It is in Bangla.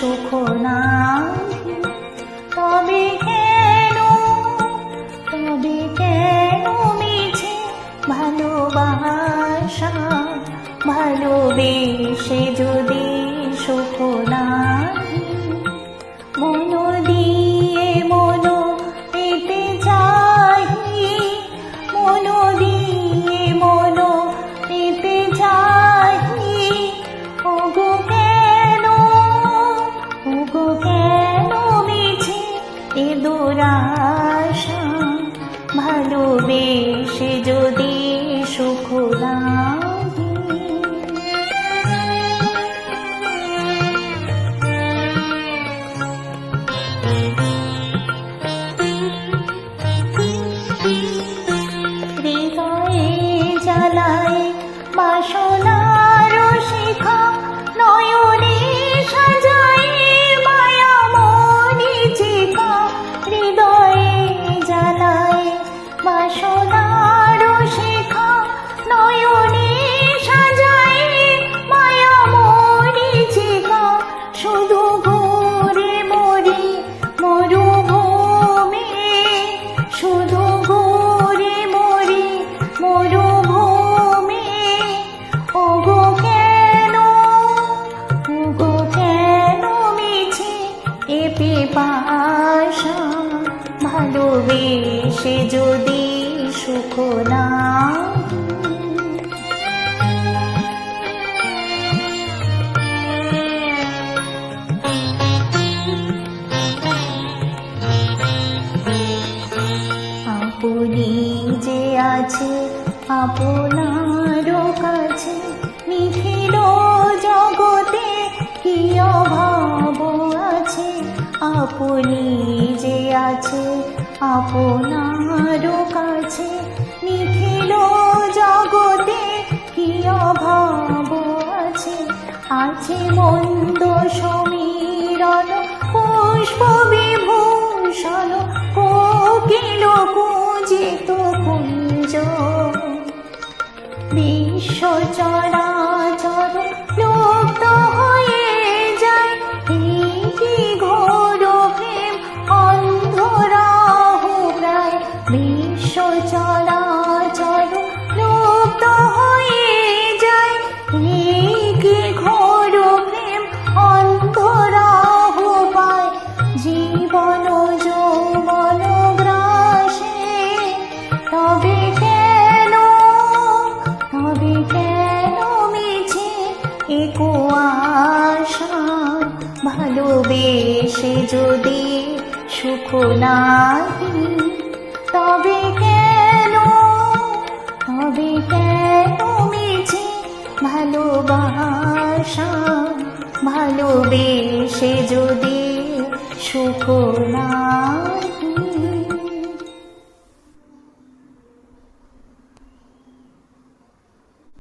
সুখ নাই, তবে কেন মিছে ভালোবাসা, ভালোবেসে যদি সুখ নাই, মন দিয়ে মন পেতে চাই, মন দিয়ে মন পেতে চাই, ওগো কেন মিছে এ দুরাশা, ভালোবেসে যদি সুখ লাগে। হৃদয়ে জ্বালায় বাসনার শিখা, নয়নে সাজায় মায়া মরিচিকা, হৃদয়ে জ্বালায় বাসনার শিখা, নয়নে সাজায় মায়া মরিচিকা, শুধু ঘুরে মরি মরুভূমি, শুধু ঘুরে মরি মরুভূমি, ওগো কেন মিছে এ পিপাসা, ভালোবেসে যদি সুখ নাই। আপনি যে আছে আপনার কাছে, নিখিল জগতে কি অভাব আছে, আপনি যে আছে আপনার কাছে, নিখিল জগতে কি অভাব আছে, আছে মন্দ সমীরণ পুষ্প বিভূষণ, কোকিল কুঞ্জিত কুঞ্জ, বিশ্ব চরাচর লুপ্ত হয়ে যায়, এই কি ঘোর প্রেম অন্ধরাহু প্রায়, বিশ্ব চরাচর লুপ্ত হয়ে যায়, এই কি ঘোর প্রেম অন্ধরাহু পায়, জীবন যৌবন গ্রাসে, তবে কেন মিছে এ কুয়াশা, ভালোবেসে যদি সুখ নাই, তবে কেন মিছে ভালোবাসা, ভালোবেসে যদি সুখ নাই।